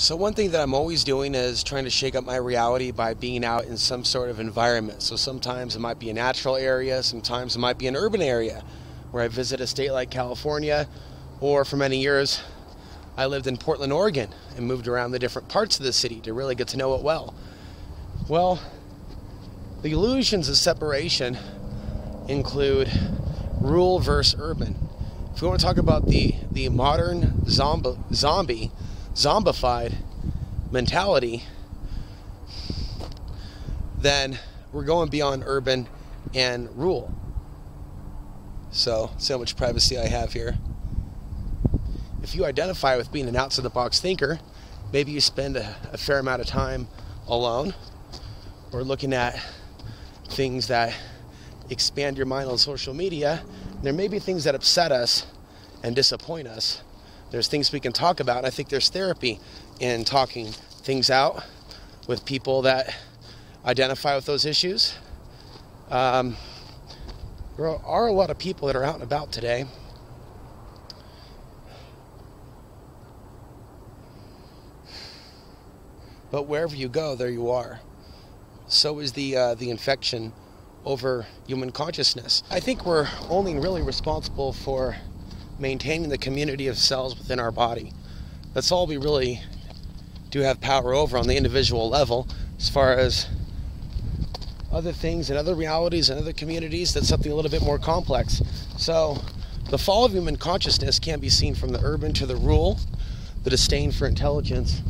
So one thing that I'm always doing is trying to shake up my reality by being out in some sort of environment. So sometimes it might be a natural area, sometimes it might be an urban area where I visit a state like California, or for many years I lived in Portland, Oregon, and moved around the different parts of the city to really get to know it well. Well, the illusions of separation include rural versus urban. If we want to talk about the modern zombified mentality, then we're going beyond urban and rural. So, see how much privacy I have here. If you identify with being an outside-the-box thinker, maybe you spend a fair amount of time alone or looking at things that expand your mind on social media. There may be things that upset us and disappoint us. There's things we can talk about, and I think there's therapy in talking things out with people that identify with those issues. There are a lot of people that are out and about today. But wherever you go, there you are. So is the infection over human consciousness. I think we're only really responsible for maintaining the community of cells within our body. That's all we really do have power over on the individual level. As far as other things and other realities and other communities, that's something a little bit more complex. So the fall of human consciousness can be seen from the urban to the rural, the disdain for intelligence,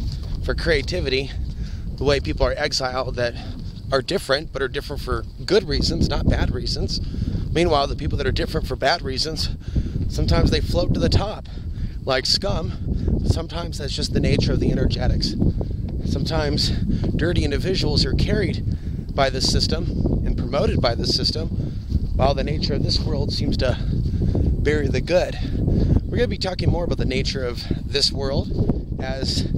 for creativity, the way people are exiled that are different, but are different for good reasons, not bad reasons. Meanwhile, the people that are different for bad reasons, sometimes they float to the top like scum. Sometimes that's just the nature of the energetics. Sometimes dirty individuals are carried by this system and promoted by this system, while the nature of this world seems to bury the good. We're going to be talking more about the nature of this world as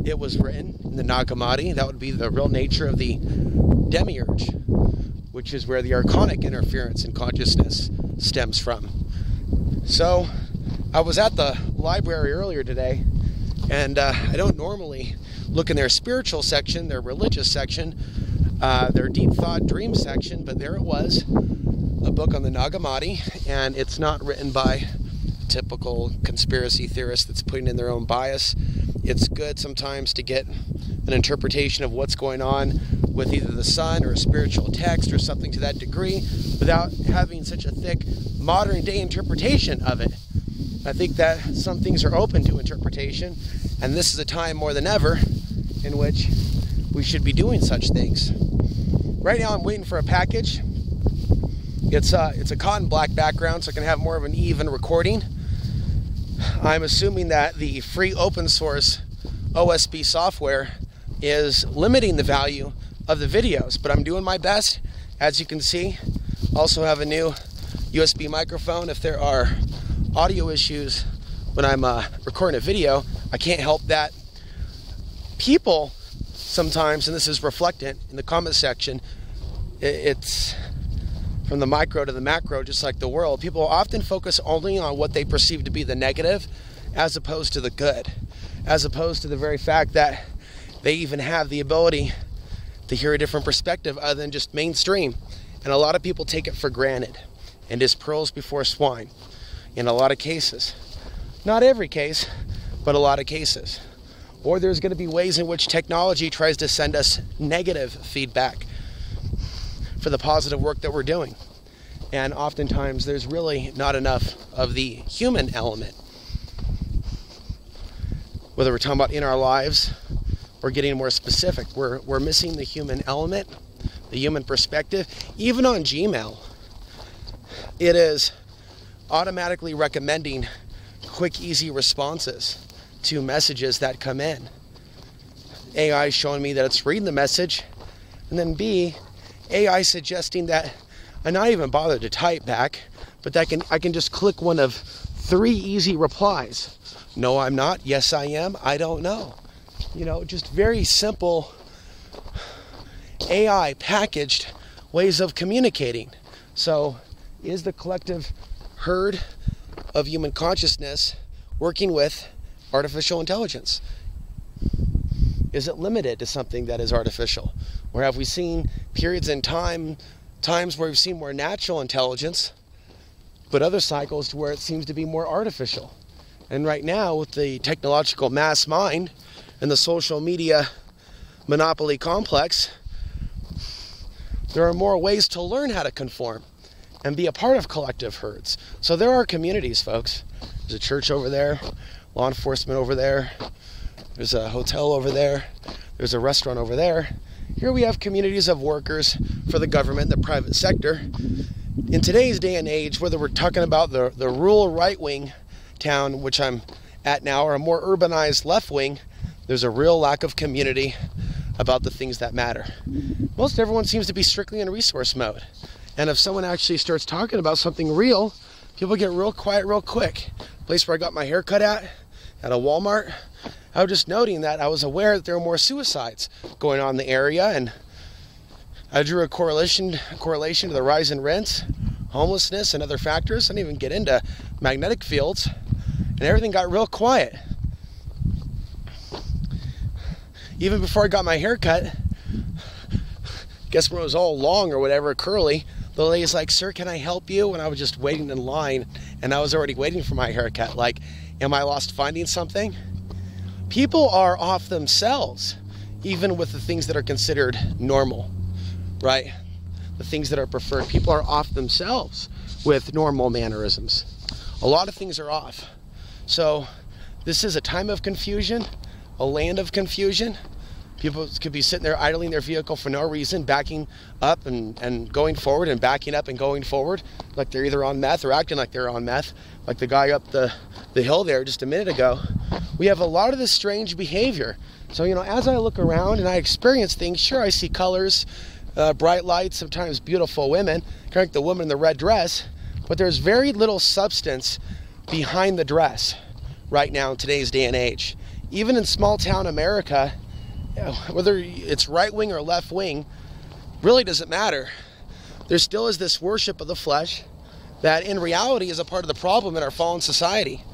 it was written in the Nag Hammadi. That would be the real nature of the demiurge, which is where the archonic interference in consciousness stems from. So I was at the library earlier today, and I don't normally look in their spiritual section, their religious section, their deep thought dream section, but there it was, a book on the Nag Hammadi, and it's not written by a typical conspiracy theorist that's putting in their own bias. It's good sometimes to get an interpretation of what's going on with either the sun or a spiritual text or something to that degree without having such a thick modern day interpretation of it. I think that some things are open to interpretation, and this is a time more than ever in which we should be doing such things. Right now I'm waiting for a package. It's a cotton black background, so I can have more of an even recording. I'm assuming that the free open source OSB software is limiting the value of the videos, but I'm doing my best. As you can see, also have a new USB microphone. If there are audio issues when I'm recording a video, I can't help that. People sometimes, and this is reflected in the comment section, it's from the micro to the macro, just like the world. People often focus only on what they perceive to be the negative as opposed to the good, as opposed to the very fact that they even have the ability to hear a different perspective other than just mainstream. And a lot of people take it for granted, and is pearls before swine in a lot of cases. Not every case, but a lot of cases. Or there's going to be ways in which technology tries to send us negative feedback for the positive work that we're doing. And oftentimes there's really not enough of the human element. Whether we're talking about in our lives or getting more specific, we're missing the human element, the human perspective. Even on Gmail, it is automatically recommending quick, easy responses to messages that come in. AI is showing me that it's reading the message, and then B, AI suggesting that I not even bother to type back, but that I can just click one of 3 easy replies. No, I'm not. Yes, I am. I don't know. You know, just very simple AI packaged ways of communicating. So is the collective herd of human consciousness working with artificial intelligence? is it limited to something that is artificial? Or have we seen periods in times where we've seen more natural intelligence, but other cycles to where it seems to be more artificial? And right now, with the technological mass mind and the social media monopoly complex, there are more ways to learn how to conform and be a part of collective herds. So there are communities, folks. There's a church over there, law enforcement over there, there's a hotel over there, there's a restaurant over there. Here we have communities of workers for the government and the private sector. In today's day and age, whether we're talking about the rural right-wing town, which I'm at now, or a more urbanized left-wing, there's a real lack of community about the things that matter. Most everyone seems to be strictly in resource mode. And if someone actually starts talking about something real, people get real quiet real quick. The place where I got my hair cut at a Walmart, I was just noting that I was aware that there were more suicides going on in the area, and I drew a correlation to the rise in rents, homelessness, and other factors. I didn't even get into magnetic fields, and everything got real quiet. Even before I got my hair cut, guess when it was all long or whatever, curly, the lady's like, "Sir, can I help you?" And I was just waiting in line, and I was already waiting for my haircut. Like, am I lost finding something? People are off themselves, even with the things that are considered normal, right? The things that are preferred. People are off themselves with normal mannerisms. A lot of things are off. So this is a time of confusion, a land of confusion. People could be sitting there idling their vehicle for no reason, backing up and going forward, and backing up and going forward, like they're either on meth or acting like they're on meth, like the guy up the hill there just a minute ago. We have a lot of this strange behavior. So, as I look around and I experience things, sure, I see colors, bright lights, sometimes beautiful women, kind of like the woman in the red dress, but there's very little substance behind the dress right now in today's day and age. Even in small town America, whether it's right wing or left wing, really doesn't matter. There still is this worship of the flesh that in reality is a part of the problem in our fallen society.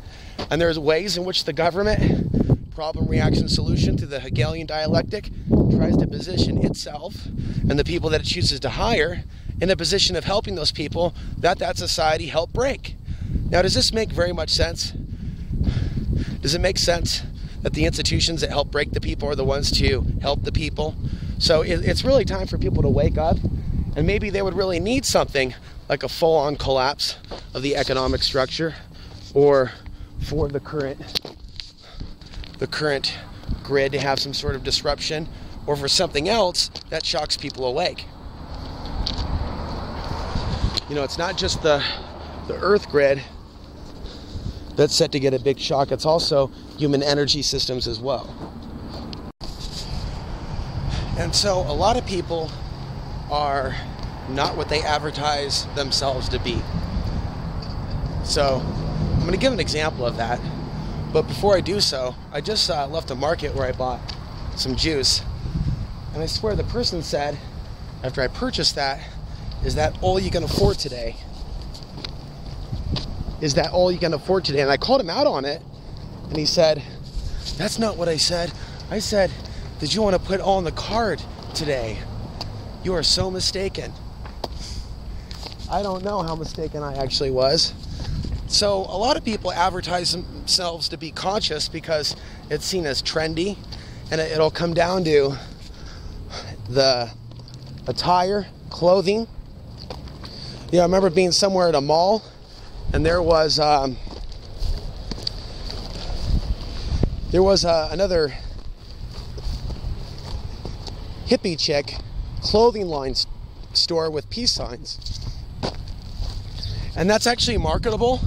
And there's ways in which the government, problem, reaction, solution through the Hegelian dialectic, tries to position itself and the people that it chooses to hire in a position of helping those people that society helped break. Now, does this make very much sense? Does it make sense that the institutions that help break the people are the ones to help the people? So it's really time for people to wake up, and maybe they would really need something like a full-on collapse of the economic structure, or for the current grid to have some sort of disruption, or for something else that shocks people awake. It's not just the earth grid that's set to get a big shock, it's also human energy systems as well. And so a lot of people are not what they advertise themselves to be. So I'm going to give an example of that, but before I do so, I just left a market where I bought some juice, and I swear the person said, after I purchased that, "Is that all you can afford today? Is that all you can afford today?" And I called him out on it, and he said, "That's not what I said. I said, did you want to put all on the card today? You are so mistaken." I don't know how mistaken I actually was. So a lot of people advertise themselves to be conscious because it's seen as trendy, and it'll come down to the attire, clothing. I remember being somewhere at a mall, and there was another hippie chick clothing line store with peace signs. And that's actually marketable,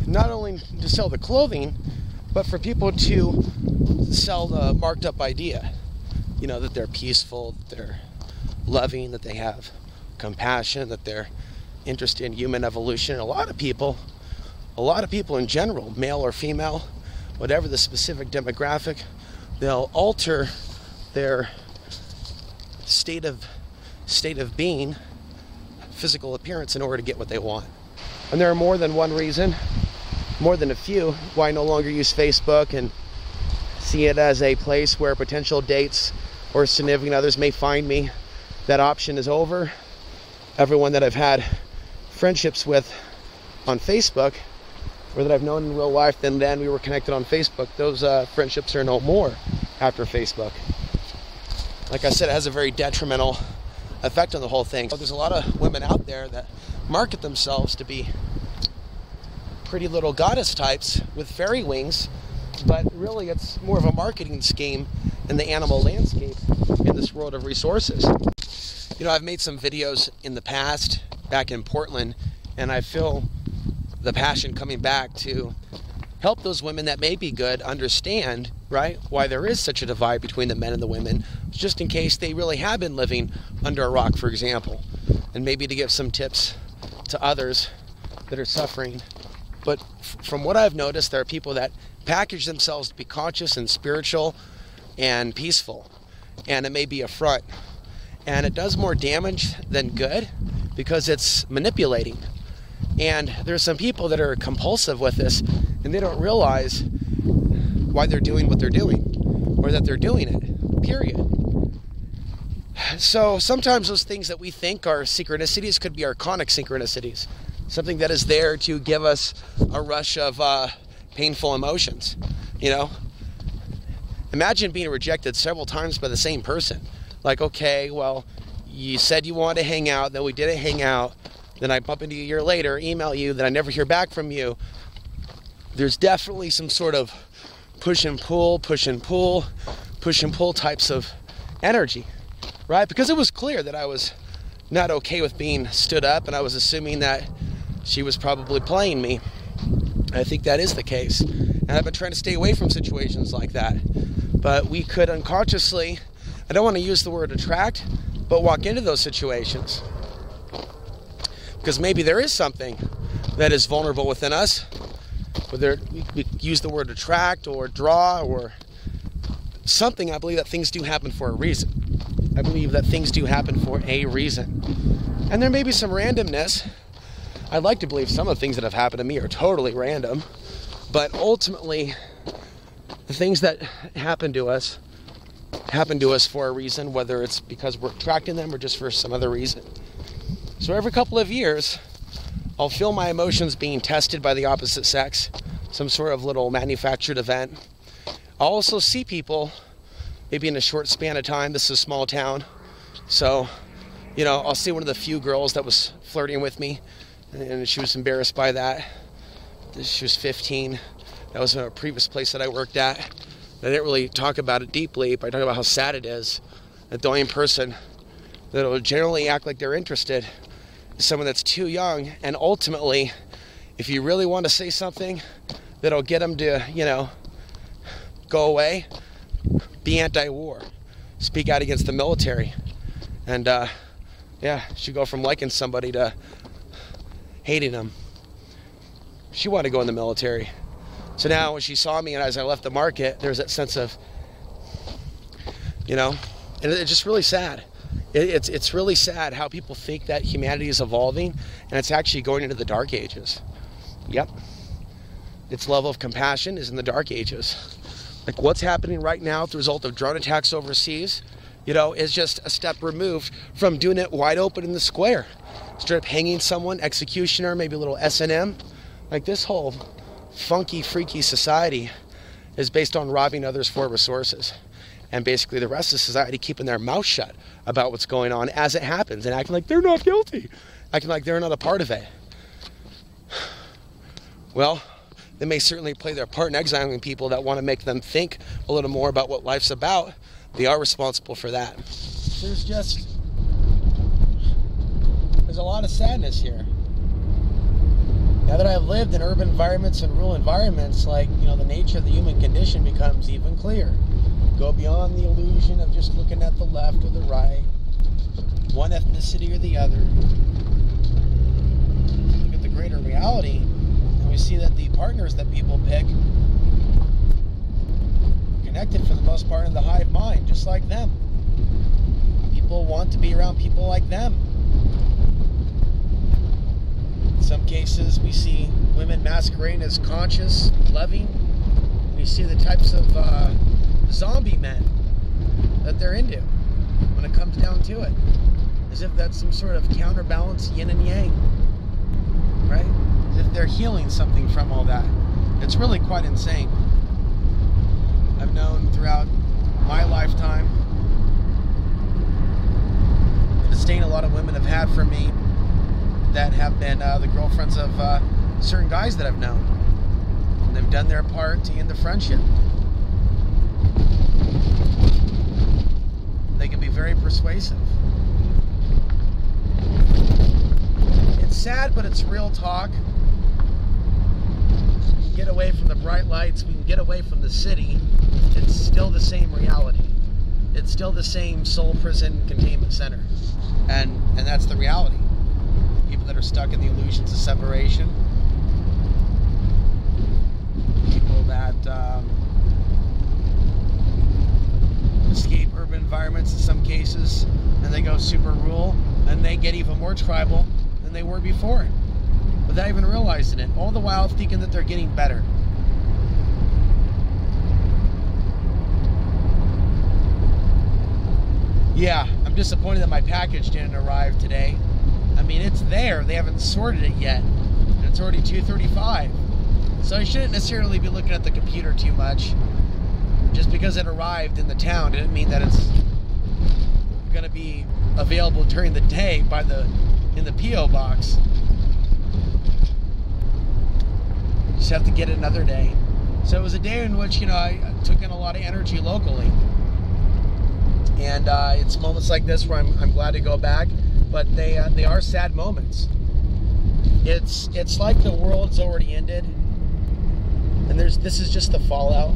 not only to sell the clothing, but for people to sell the marked up idea, that they're peaceful, that they're loving, that they have compassion, that they're interested in human evolution. A lot of people in general, male or female, whatever the specific demographic, they'll alter their state of being, physical appearance, in order to get what they want. And there are more than one reason, more than a few, why I no longer use Facebook and see it as a place where potential dates or significant others may find me. That option is over. Everyone that I've had friendships with on Facebook, or that I've known in real life, then we were connected on Facebook, those friendships are no more after Facebook. Like I said, it has a very detrimental effect on the whole thing. There's a lot of women out there that market themselves to be pretty little goddess types with fairy wings, but really it's more of a marketing scheme in the animal landscape in this world of resources. You know, I've made some videos in the past back in Portland, and I feel the passion coming back to help those women that may be good understand, right, why there is such a divide between the men and the women, just in case they really have been living under a rock, for example, and maybe to give some tips to others that are suffering. But from what I've noticed, there are people that package themselves to be conscious and spiritual and peaceful, and it may be a front, and it does more damage than good because it's manipulating. And there's some people that are compulsive with this, and they don't realize why they're doing what they're doing, or that they're doing it, period. So sometimes those things that we think are synchronicities could be archonic synchronicities, something that is there to give us a rush of painful emotions. You know, imagine being rejected several times by the same person. Like, okay, well, you said you wanted to hang out, then we didn't hang out, then I bump into you a year later, email you, then I never hear back from you. There's definitely some sort of push and pull types of energy, right? Because it was clear that I was not okay with being stood up, and I was assuming that she was probably playing me. I think that is the case. And I've been trying to stay away from situations like that. But we could unconsciously, I don't want to use the word attract, but walk into those situations. Because maybe there is something that is vulnerable within us, whether we use the word attract or draw or something. I believe that things do happen for a reason. I believe that things do happen for a reason. And there may be some randomness. I'd like to believe some of the things that have happened to me are totally random, but ultimately the things that happen to us for a reason, whether it's because we're attracting them or just for some other reason. So every couple of years, I'll feel my emotions being tested by the opposite sex, some sort of little manufactured event. I'll also see people, maybe in a short span of time. This is a small town. So, you know, I'll see one of the few girls that was flirting with me, and she was embarrassed by that. She was 15. That was a previous place that I worked at. I didn't really talk about it deeply, but I talk about how sad it is that the only person that will generally act like they're interested is someone that's too young. And ultimately, if you really want to say something that'll get them to, you know, go away, be anti-war, speak out against the military. And yeah, she go from liking somebody to hating them. She wanted to go in the military. So now when she saw me and as I left the market, there's that sense of, you know, and it's just really sad. It's really sad how people think that humanity is evolving, and it's actually going into the dark ages. Yep. Its level of compassion is in the dark ages. Like what's happening right now as a result of drone attacks overseas, you know, is just a step removed from doing it wide open in the square. Straight up hanging someone, executioner, maybe a little S&M. Like this whole funky, freaky society is based on robbing others for resources. And basically the rest of society keeping their mouth shut about what's going on as it happens and acting like they're not guilty, acting like they're not a part of it. Well, they may certainly play their part in exiling people that want to make them think a little more about what life's about. They are responsible for that. There's a lot of sadness here. Now that I've lived in urban environments and rural environments, like, you know, the nature of the human condition becomes even clearer. Go beyond the illusion of just looking at the left or the right, one ethnicity or the other. Look at the greater reality, and we see that the partners that people pick are connected for the most part in the hive mind, just like them. People want to be around people like them. In some cases, we see women masquerading as conscious, loving. We see the types of they're into when it comes down to it. As if that's some sort of counterbalance, yin and yang, right? As if they're healing something from all that. It's really quite insane. I've known throughout my lifetime the disdain a lot of women have had for me that have been the girlfriends of certain guys that I've known. And they've done their part to end the friendship. They can be very persuasive. It's sad, but it's real talk. We can get away from the bright lights, we can get away from the city. It's still the same reality. It's still the same soul prison containment center. And that's the reality. People that are stuck in the illusions of separation. People that escape urban environments in some cases, and they go super rural, and they get even more tribal than they were before, without even realizing it. All the while thinking that they're getting better. Yeah, I'm disappointed that my package didn't arrive today. I mean, it's there. They haven't sorted it yet. And it's already 2:35. So I shouldn't necessarily be looking at the computer too much. Just because it arrived in the town didn't mean that it's going to be available during the day in the P.O. box. Just have to get it another day. So it was a day in which, I took in a lot of energy locally. And it's moments like this where I'm glad to go back, but they are sad moments. It's like the world's already ended, and this is just the fallout.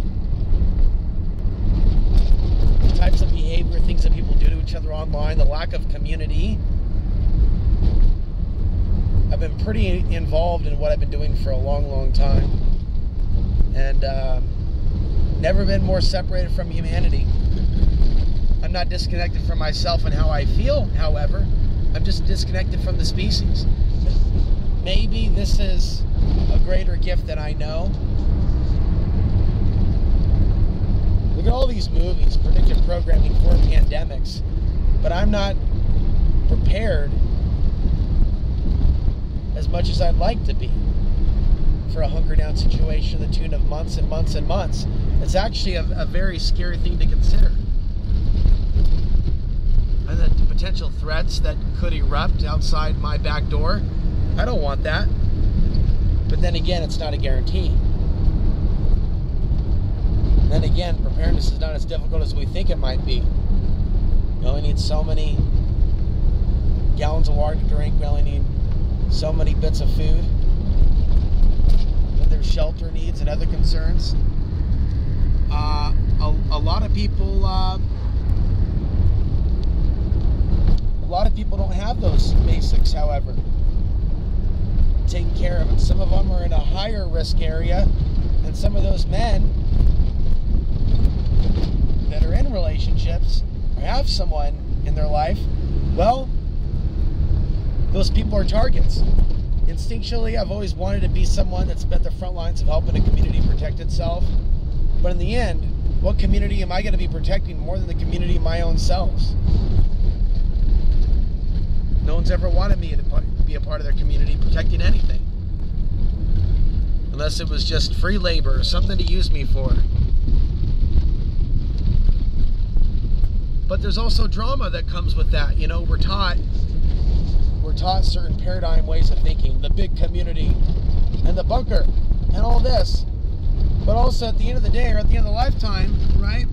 The types of behavior, things that people do to each other online, the lack of community. I've been pretty involved in what I've been doing for a long, long time, and never been more separated from humanity. I'm not disconnected from myself and how I feel, however. I'm just disconnected from the species. Maybe this is a greater gift than I know. Look at all these movies, predictive programming for pandemics, but I'm not prepared as much as I'd like to be for a hunker down situation to the tune of months and months and months. It's actually a very scary thing to consider. And the potential threats that could erupt outside my back door, I don't want that. But then again, it's not a guarantee. And then again, preparedness is not as difficult as we think it might be. You only need so many gallons of water to drink. We only need so many bits of food. Then there's shelter needs and other concerns. A lot of people don't have those basics, however, taken care of. And some of them are in a higher risk area. And some of those men that are in relationships or have someone in their life, well, those people are targets. Instinctually, I've always wanted to be someone that's been at the front lines of helping a community protect itself. But in the end, what community am I going to be protecting more than the community of my own selves? No one's ever wanted me to be a part of their community protecting anything. Unless it was just free labor or something to use me for. But there's also drama that comes with that. We're taught certain paradigm ways of thinking. The big community and the bunker and all this. But also at the end of the day, or at the end of the lifetime, right?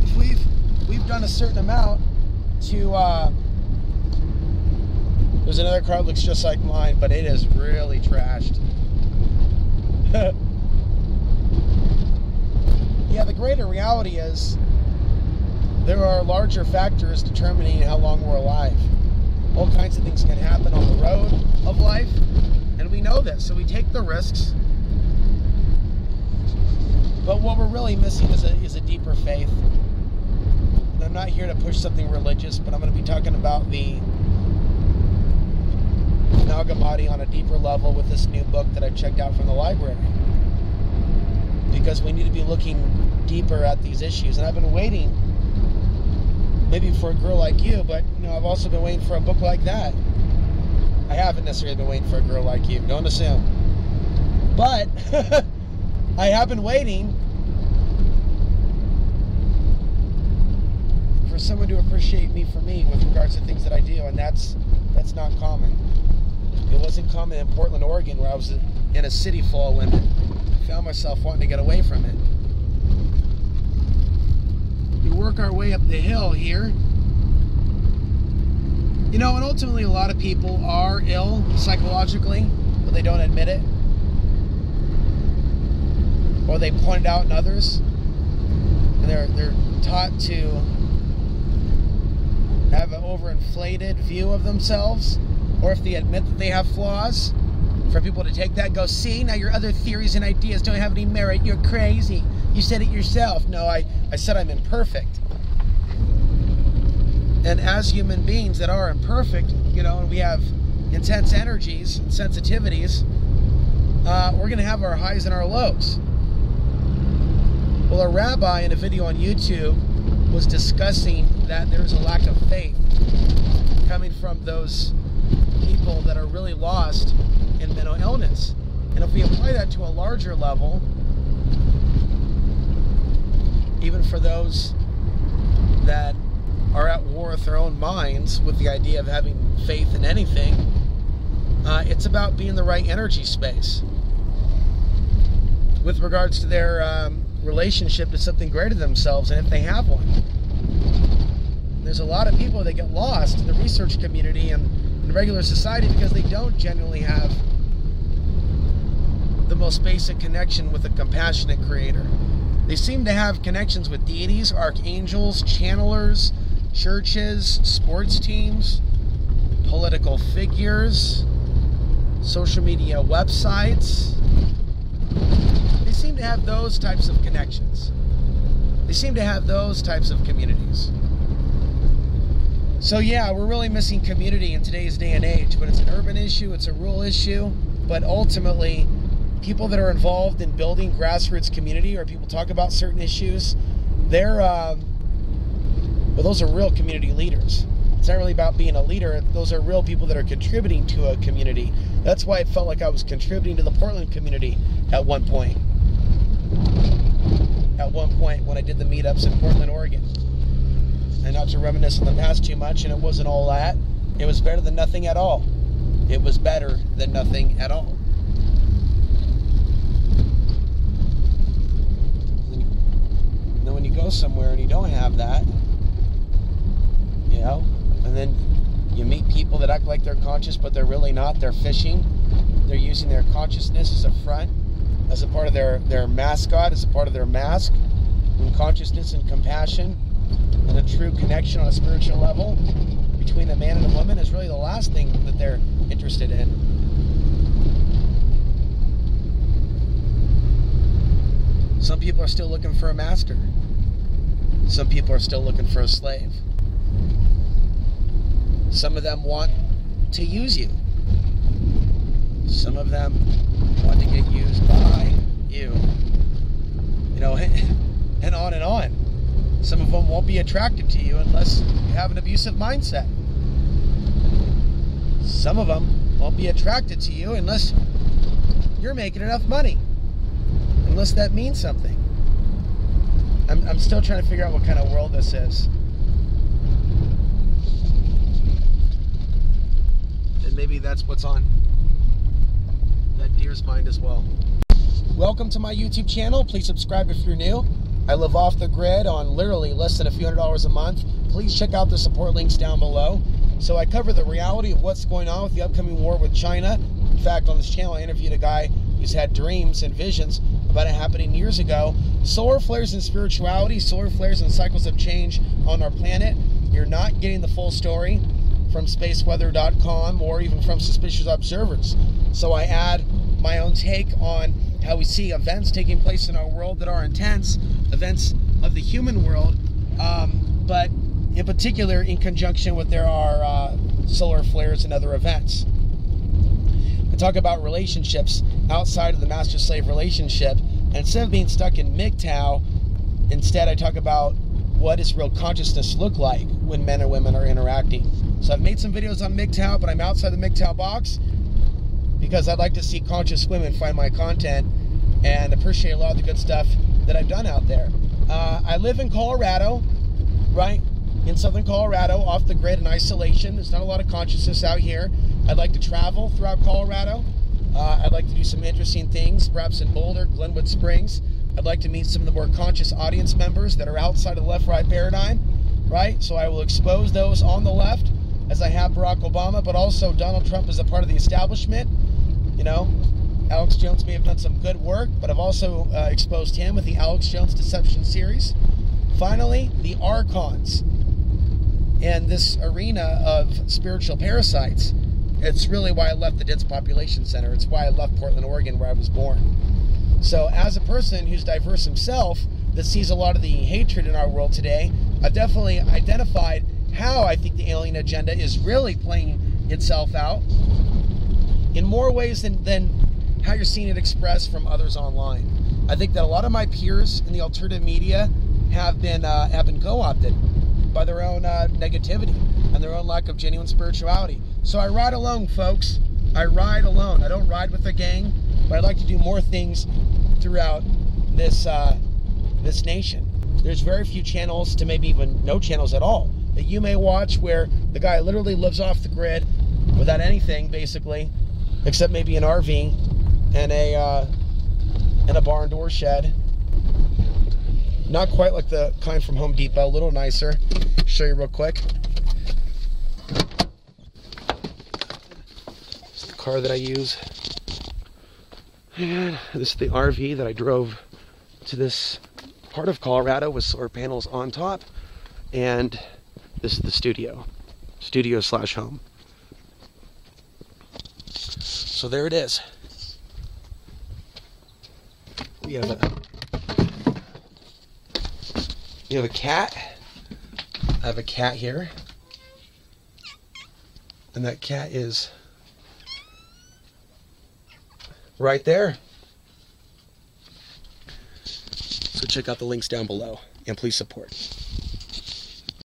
If we've done a certain amount to there's another car that looks just like mine, but it is really trashed. Yeah, the greater reality is there are larger factors determining how long we're alive. All kinds of things can happen on the road of life, and we know this, so we take the risks. But what we're really missing is a deeper faith. And I'm not here to push something religious, but I'm going to be talking about the amalgamati on a deeper level with this new book that I've checked out from the library. Because we need to be looking deeper at these issues. And I've been waiting maybe for a girl like you, but you know, I've also been waiting for a book like that. I haven't necessarily been waiting for a girl like you, don't assume. But I have been waiting for someone to appreciate me for me with regards to things that I do, and that's not common. It wasn't common in Portland, Oregon, where I was in a city full of women. I found myself wanting to get away from it. We work our way up the hill here. You know, and ultimately a lot of people are ill psychologically, but they don't admit it. Or they point it out in others. And they're taught to have an overinflated view of themselves. Or if they admit that they have flaws, for people to take that and go, see, now your other theories and ideas don't have any merit, you're crazy. You said it yourself. No, I said I'm imperfect. And as human beings that are imperfect, you know, and we have intense energies and sensitivities, we're going to have our highs and our lows. Well, a rabbi in a video on YouTube was discussing that there's a lack of faith coming from those people that are really lost in mental illness. And if we apply that to a larger level, even for those that are at war with their own minds with the idea of having faith in anything, it's about being in the right energy space with regards to their relationship to something greater than themselves, and if they have one. There's a lot of people that get lost in the research community and in regular society because they don't genuinely have the most basic connection with a compassionate creator. They seem to have connections with deities, archangels, channelers, churches, sports teams, political figures, social media websites. They seem to have those types of connections. They seem to have those types of communities. So yeah, we're really missing community in today's day and age, but it's an urban issue, it's a rural issue, but ultimately, people that are involved in building grassroots community, or people talk about certain issues, they're, well, those are real community leaders. It's not really about being a leader. Those are real people that are contributing to a community. That's why it felt like I was contributing to the Portland community at one point. At one point when I did the meetups in Portland, Oregon. And not to reminisce on the past too much, and it wasn't all that. It was better than nothing at all. It was better than nothing at all. And then when you go somewhere and you don't have that, you know, and then you meet people that act like they're conscious, but they're really not. They're fishing. They're using their consciousness as a front, as a part of their mascot, as a part of their mask. And consciousness and compassion and a true connection on a spiritual level between a man and a woman is really the last thing that they're interested in. Some people are still looking for a master. Some people are still looking for a slave. Some of them want to use you. Some of them want to get used by you. You know, and on and on. Some of them won't be attracted to you unless you have an abusive mindset. Some of them won't be attracted to you unless you're making enough money. Unless that means something. I'm still trying to figure out what kind of world this is. And maybe that's what's on that deer's mind as well. Welcome to my YouTube channel. Please subscribe if you're new. I live off the grid on literally less than a few $100s a month. Please check out the support links down below. So I cover the reality of what's going on with the upcoming war with China. In fact, on this channel, I interviewed a guy who's had dreams and visions about it happening years ago. Solar flares and spirituality, solar flares and cycles of change on our planet. You're not getting the full story from spaceweather.com or even from suspicious observers. So I add my own take on how we see events taking place in our world that are intense, events of the human world, but in particular in conjunction with there are solar flares and other events. I talk about relationships outside of the master-slave relationship, and instead of being stuck in MGTOW, instead I talk about what does real consciousness look like when men and women are interacting. So I've made some videos on MGTOW, but I'm outside the MGTOW box because I'd like to see conscious women find my content and appreciate a lot of the good stuff that I've done out there. I live in Colorado, right? In southern Colorado, off the grid in isolation. There's not a lot of consciousness out here. I'd like to travel throughout Colorado. I'd like to do some interesting things, perhaps in Boulder, Glenwood Springs. I'd like to meet some of the more conscious audience members that are outside of the left-right paradigm, right? So I will expose those on the left, as I have Barack Obama, but also Donald Trump is a part of the establishment. You know, Alex Jones may have done some good work, but I've also exposed him with the Alex Jones Deception series. Finally, the archons in this arena of spiritual parasites. It's really why I left the Dense Population Center. It's why I left Portland, Oregon, where I was born. So as a person who's diverse himself, that sees a lot of the hatred in our world today, I've definitely identified how I think the alien agenda is really playing itself out in more ways than how you're seeing it expressed from others online. I think that a lot of my peers in the alternative media have been co-opted by their own negativity and their own lack of genuine spirituality. So I ride alone, folks. I ride alone. I don't ride with a gang, but I'd like to do more things throughout this this nation. There's very few channels, to maybe even no channels at all, that you may watch where the guy literally lives off the grid without anything, basically, except maybe an RV and a barn door shed. Not quite like the kind from Home Depot, a little nicer. Show you real quick. This is the car that I use. And this is the RV that I drove to this part of Colorado with solar panels on top. And this is the studio / home. So there it is. We have a cat. I have a cat here. And that cat is right there. So check out the links down below and please support.